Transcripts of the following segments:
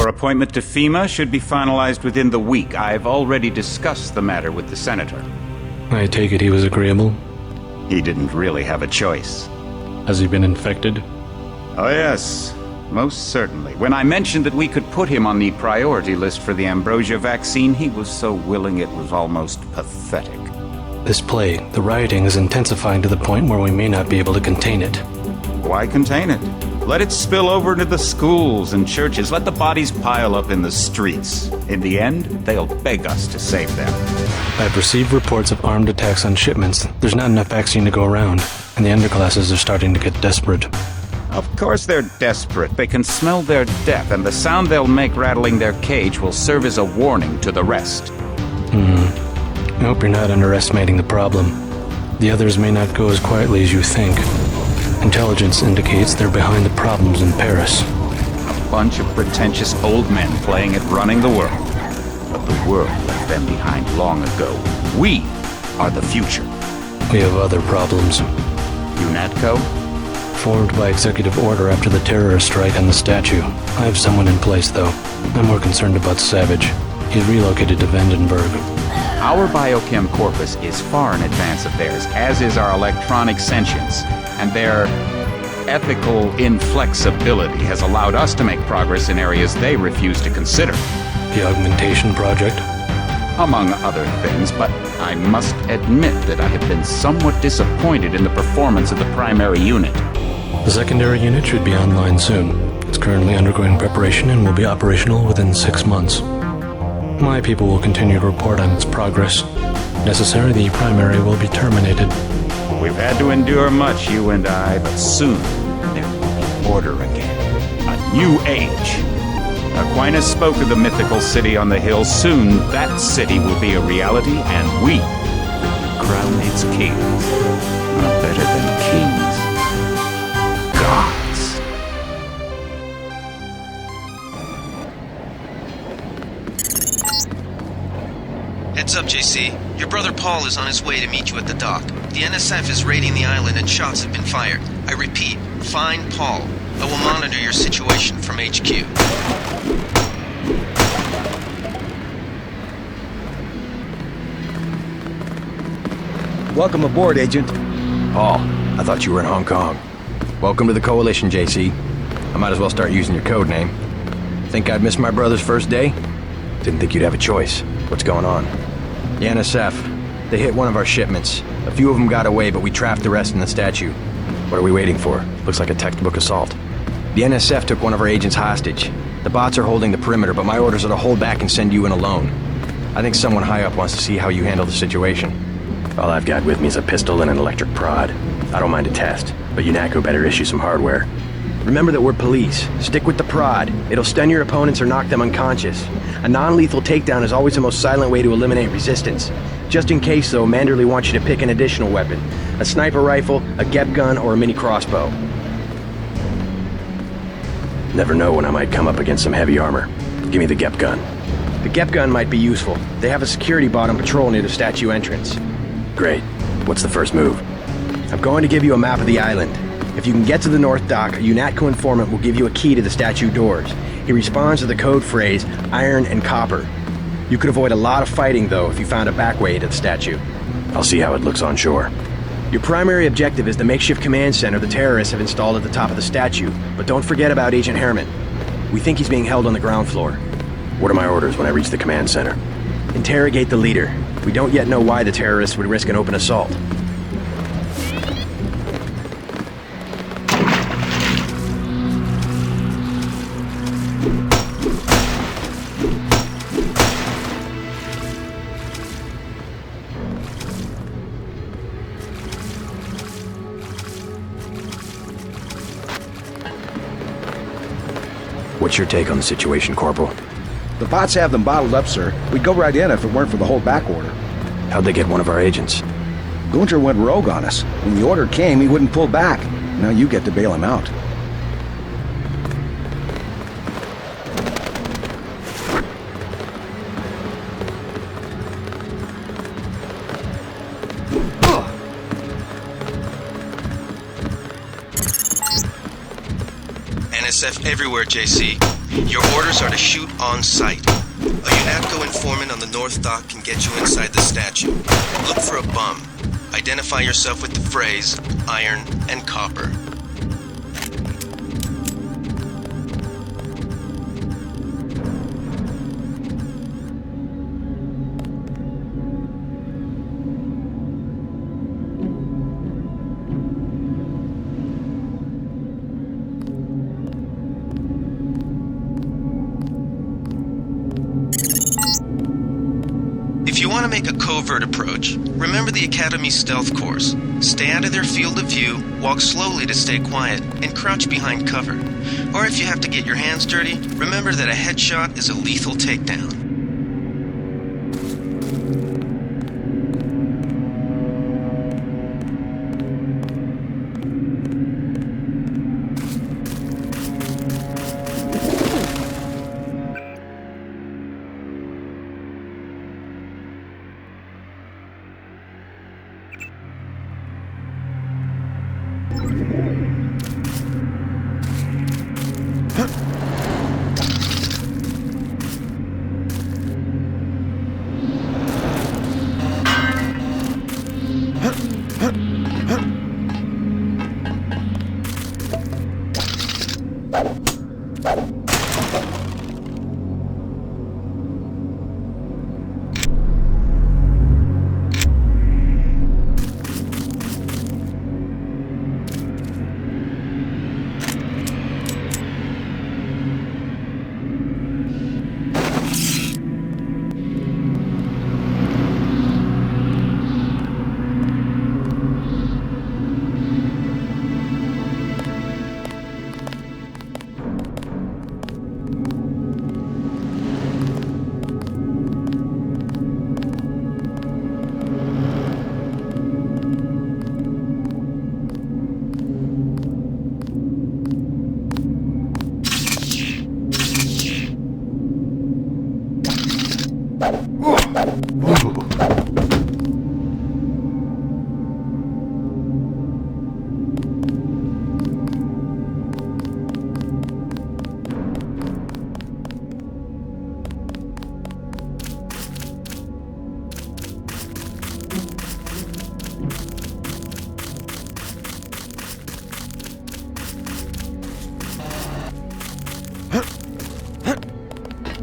Your appointment to FEMA should be finalized within the week. I've already discussed the matter with the Senator. I take it he was agreeable? He didn't really have a choice. Has he been infected? Oh yes, most certainly. When I mentioned that we could put him on the priority list for the ambrosia vaccine, he was so willing it was almost pathetic. This plague, the rioting is intensifying to the point where we may not be able to contain it. Why contain it? Let it spill over into the schools and churches. Let the bodies pile up in the streets. In the end, they'll beg us to save them. I've received reports of armed attacks on shipments. There's not enough vaccine to go around, and the underclasses are starting to get desperate. Of course they're desperate. They can smell their death, and the sound they'll make rattling their cage will serve as a warning to the rest. I hope you're not underestimating the problem. The others may not go as quietly as you think. Intelligence indicates they're behind the problems in Paris. A bunch of pretentious old men playing at running the world. But the world left them behind long ago. We are the future. We have other problems. UNATCO? Formed by executive order after the terrorist strike on the statue. I have someone in place, though. I'm more concerned about Savage. He's relocated to Vandenberg. Our biochem corpus is far in advance of theirs, as is our electronic sentience, and their ethical inflexibility has allowed us to make progress in areas they refuse to consider. The augmentation project? Among other things, but I must admit that I have been somewhat disappointed in the performance of the primary unit. The secondary unit should be online soon. It's currently undergoing preparation and will be operational within 6 months. My people will continue to report on its progress. If necessary, the primary will be terminated. We've had to endure much, you and I, but soon there will be order again. A new age. Aquinas spoke of the mythical city on the hill. Soon that city will be a reality, and we will crown its kings. Not better than kings. Gods. Heads up, JC. Your brother Paul is on his way to meet you at the dock. The NSF is raiding the island and shots have been fired. I repeat, find Paul. I will monitor your situation from HQ. Welcome aboard, Agent. Paul, I thought you were in Hong Kong. Welcome to the Coalition, JC. I might as well start using your code name. Think I'd miss my brother's first day? Didn't think you'd have a choice. What's going on? The NSF. They hit one of our shipments. A few of them got away, but we trapped the rest in the statue. What are we waiting for? Looks like a textbook assault. The NSF took one of our agents hostage. The bots are holding the perimeter, but my orders are to hold back and send you in alone. I think someone high up wants to see how you handle the situation. All I've got with me is a pistol and an electric prod. I don't mind a test, but UNATCO better issue some hardware. Remember that we're police. Stick with the prod. It'll stun your opponents or knock them unconscious. A non-lethal takedown is always the most silent way to eliminate resistance. Just in case, though, Manderley wants you to pick an additional weapon. A sniper rifle, a GEP gun, or a mini crossbow. Never know when I might come up against some heavy armor. Give me the GEP gun. The GEP gun might be useful. They have a security bot on patrol near the statue entrance. Great. What's the first move? I'm going to give you a map of the island. If you can get to the North Dock, a UNATCO informant will give you a key to the statue doors. He responds to the code phrase, iron and copper. You could avoid a lot of fighting, though, if you found a back way to the statue. I'll see how it looks on shore. Your primary objective is the makeshift command center the terrorists have installed at the top of the statue, but don't forget about Agent Herman. We think he's being held on the ground floor. What are my orders when I reach the command center? Interrogate the leader. We don't yet know why the terrorists would risk an open assault. What's your take on the situation, Corporal? The bots have them bottled up, sir. We'd go right in if it weren't for the whole back order. How'd they get one of our agents? Gunter went rogue on us. When the order came, he wouldn't pull back. Now you get to bail him out. NSF everywhere, JC. Your orders are to shoot on sight. A UNATCO informant on the North Dock can get you inside the statue. Look for a bum. Identify yourself with the phrase, iron and copper. If you want to make a covert approach, remember the Academy's stealth course. Stay out of their field of view, walk slowly to stay quiet, and crouch behind cover. Or if you have to get your hands dirty, remember that a headshot is a lethal takedown.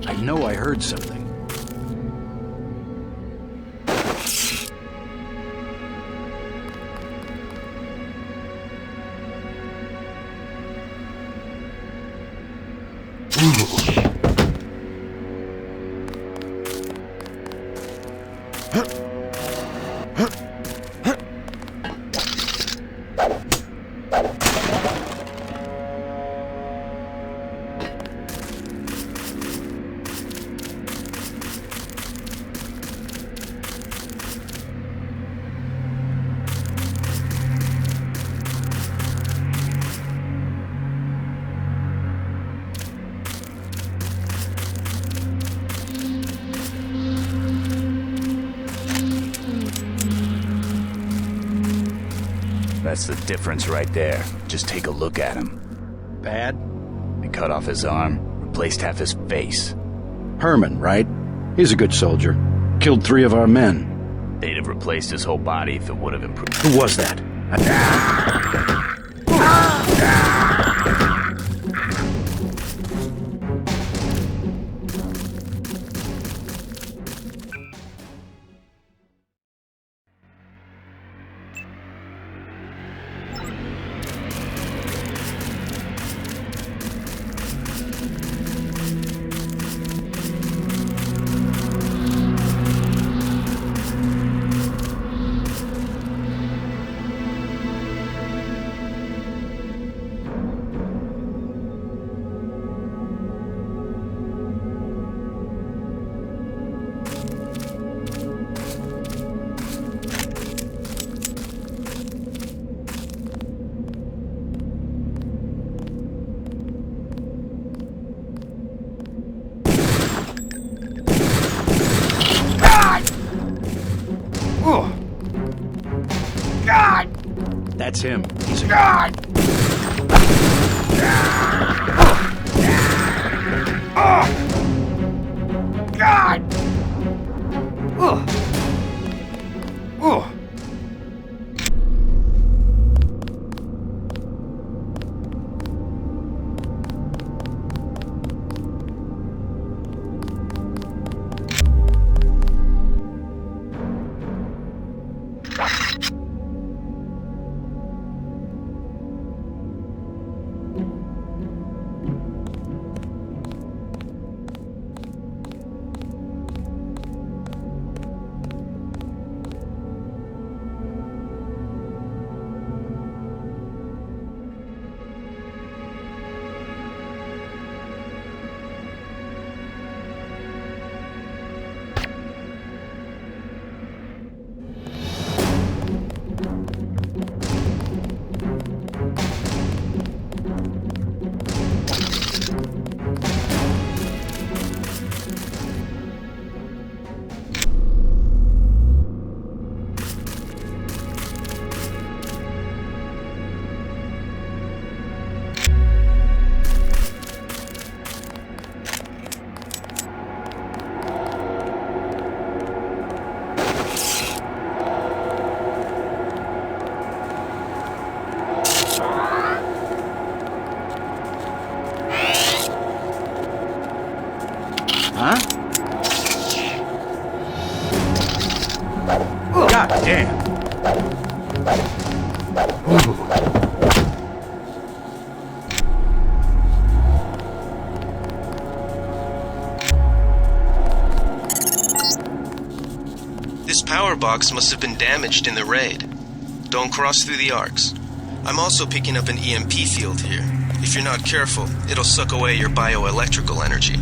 I know I heard something. That's the difference right there. Just take a look at him. Bad? They cut off his arm, replaced half his face. Herman, right? He's a good soldier. Killed 3 of our men. They'd have replaced his whole body if it would have improved. Who was that? That's him. He's a... Huh? God damn. This power box must have been damaged in the raid. Don't cross through the arcs. I'm also picking up an EMP field here. If you're not careful, it'll suck away your bioelectrical energy.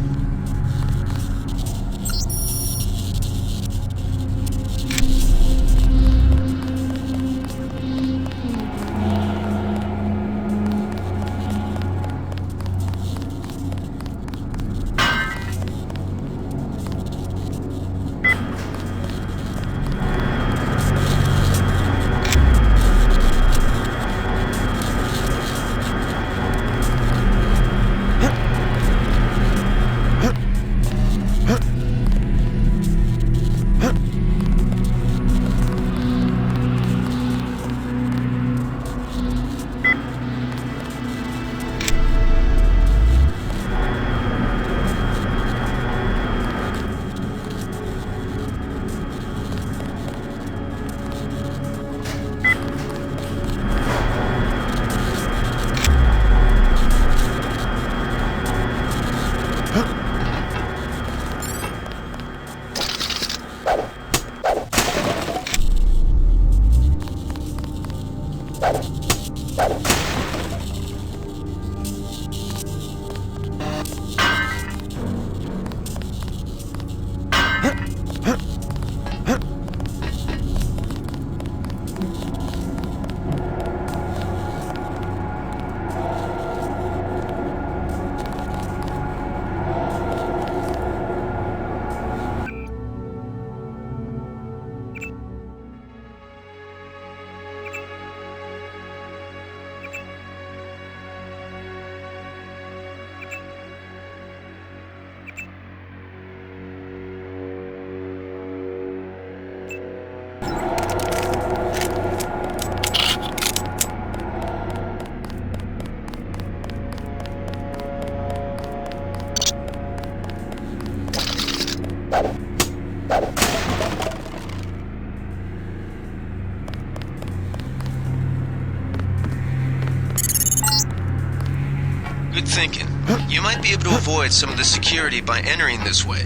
Good thinking. You might be able to avoid some of the security by entering this way.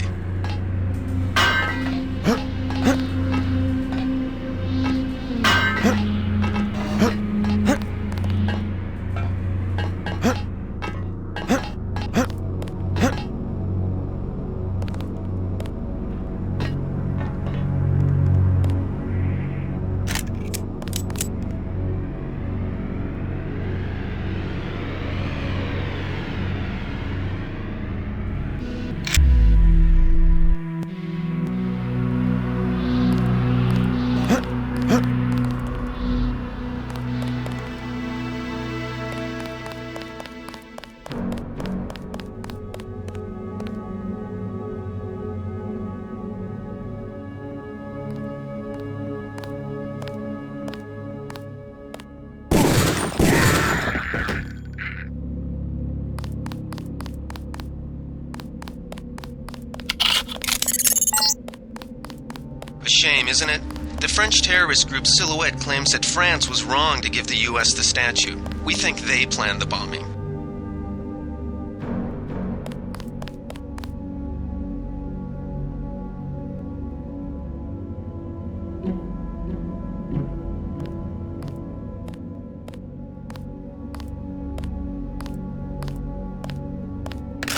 A shame, isn't it? The French terrorist group Silhouette claims that France was wrong to give the US the statue. We think they planned the bombing.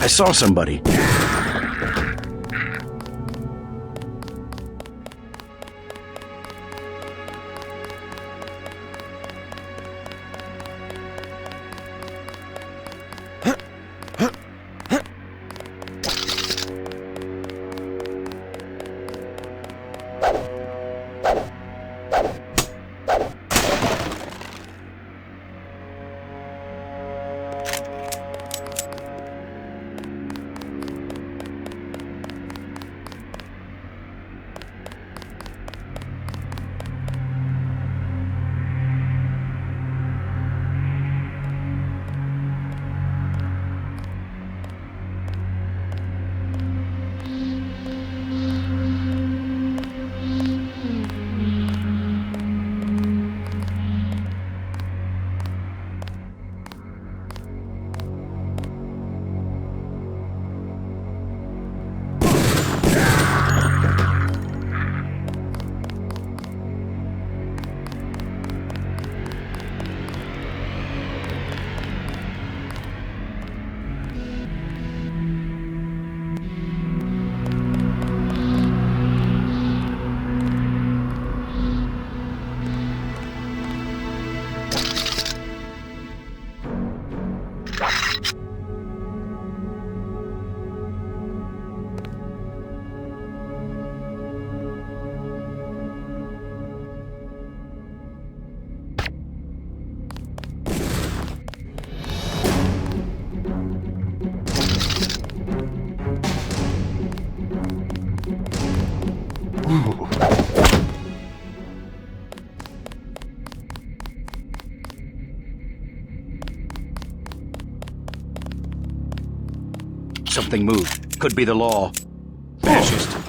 I saw somebody. Something moved. Could be the law. Fascist.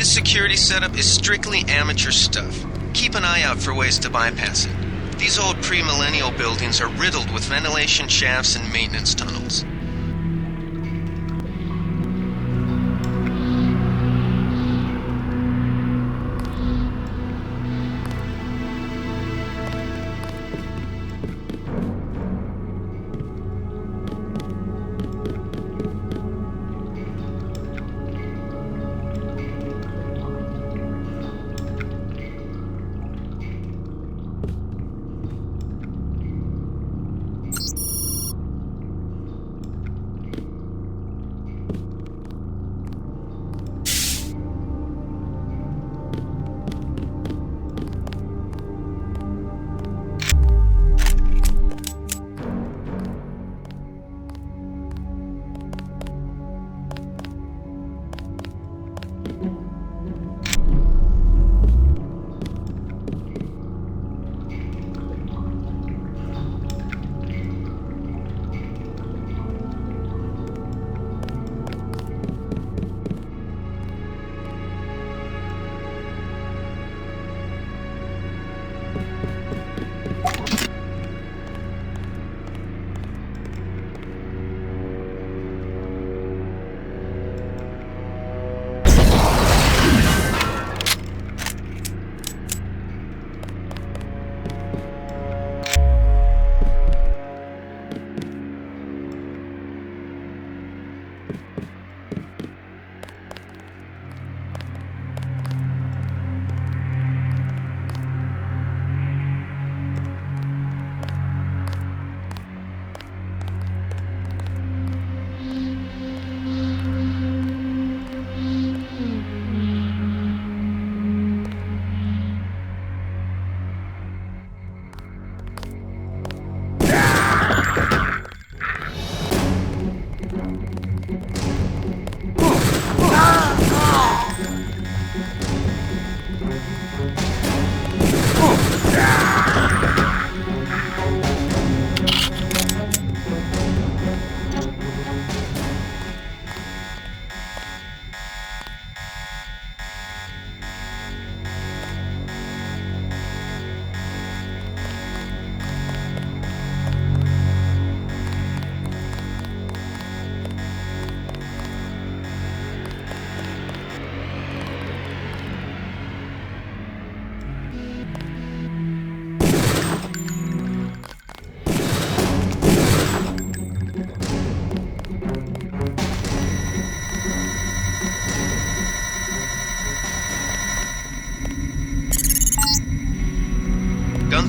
This security setup is strictly amateur stuff. Keep an eye out for ways to bypass it. These old pre-millennial buildings are riddled with ventilation shafts and maintenance tunnels.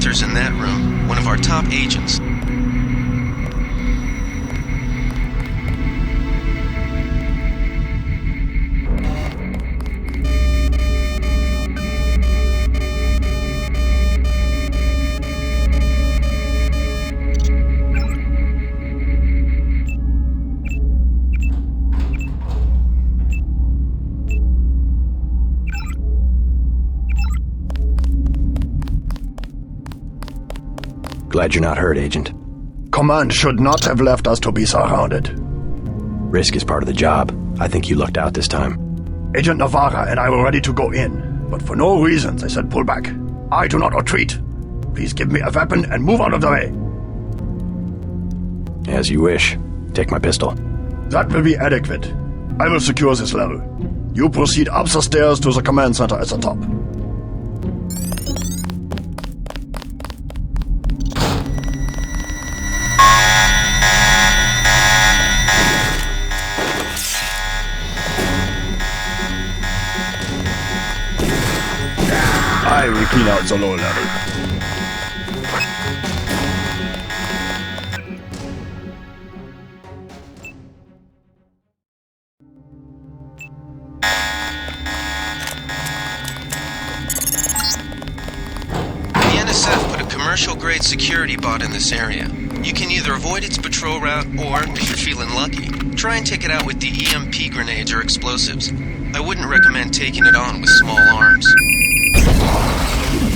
Gunther's in that room, one of our top agents. Glad you're not hurt, Agent. Command should not have left us to be surrounded. Risk is part of the job. I think you lucked out this time. Agent Navarra and I were ready to go in, but for no reason they said pull back. I do not retreat. Please give me a weapon and move out of the way. As you wish. Take my pistol. That will be adequate. I will secure this level. You proceed up the stairs to the command center at the top. I will clean out the lower level. The NSF put a commercial-grade security bot in this area. You can either avoid its patrol route, or, if you're feeling lucky, try and take it out with the EMP grenades or explosives. I wouldn't recommend taking it on with small arms.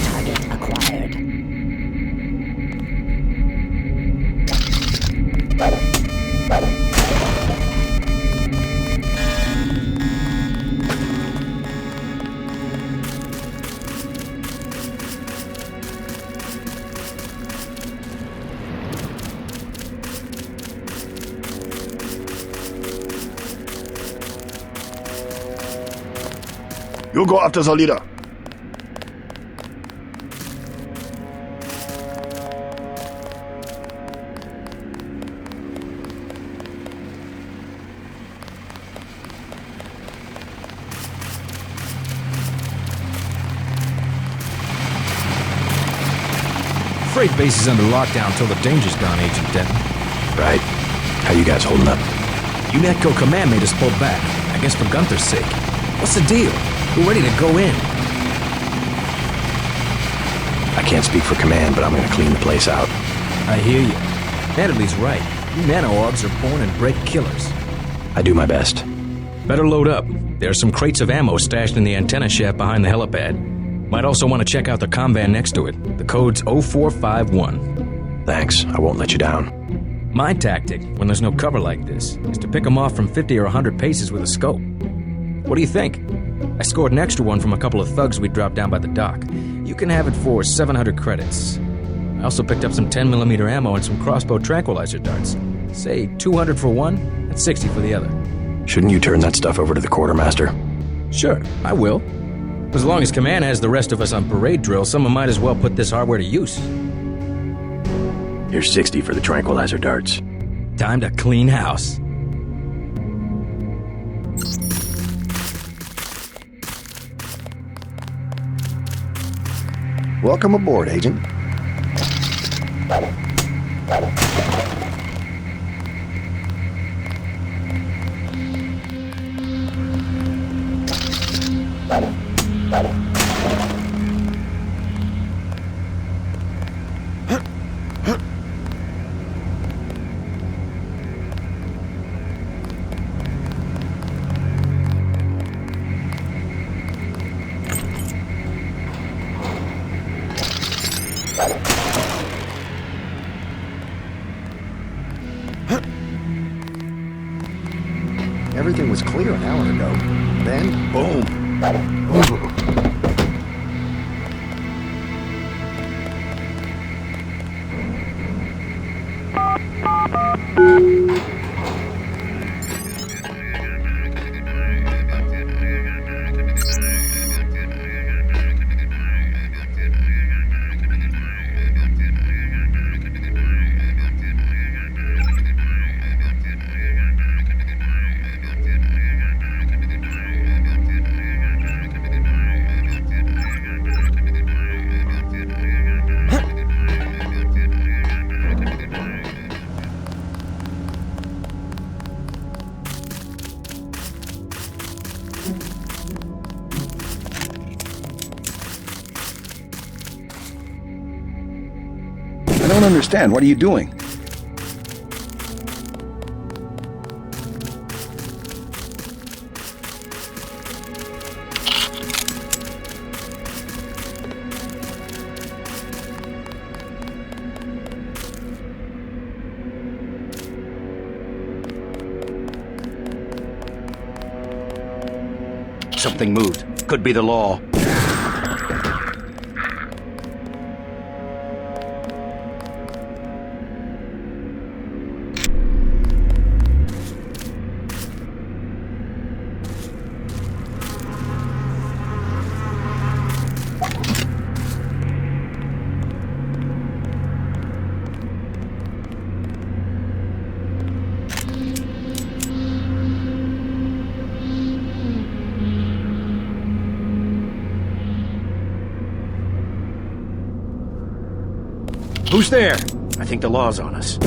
Target acquired. You go after the leader. Freight base is under lockdown till the danger's gone, Agent Denton. Right. How you guys holding up? UNETCO command made us pull back, I guess for Gunther's sake. What's the deal? We're ready to go in. I can't speak for command, but I'm gonna clean the place out. I hear you. Natalie right. You nano-augs are born and bred killers. I do my best. Better load up. There's some crates of ammo stashed in the antenna shaft behind the helipad. Might also want to check out the comm van next to it. The code's 0451. Thanks. I won't let you down. My tactic, when there's no cover like this, is to pick them off from 50 or 100 paces with a scope. What do you think? I scored an extra one from a couple of thugs we dropped down by the dock. You can have it for 700 credits. I also picked up some 10mm ammo and some crossbow tranquilizer darts. Say 200 for one, and 60 for the other. Shouldn't you turn that stuff over to the quartermaster? Sure, I will. As long as command has the rest of us on parade drill, someone might as well put this hardware to use. Here's 60 for the tranquilizer darts. Time to clean house. Welcome aboard, Agent. Everything was clear an hour ago. Then, boom. I don't understand. What are you doing? Something moved. Could be the law. Who's there? I think the law's on us.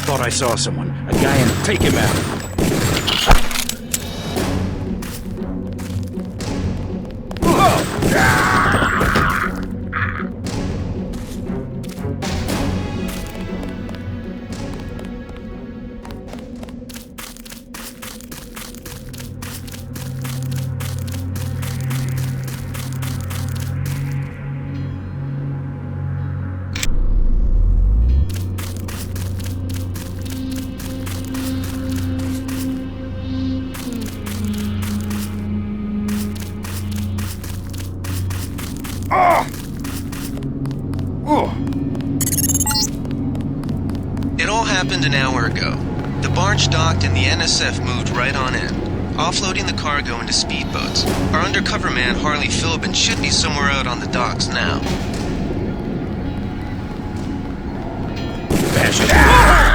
Thought I saw someone. A guy in... Take him out. It all happened an hour ago. The barge docked and the NSF moved right on in, offloading the cargo into speedboats. Our undercover man, Harley Philbin, should be somewhere out on the docks now. Bash it.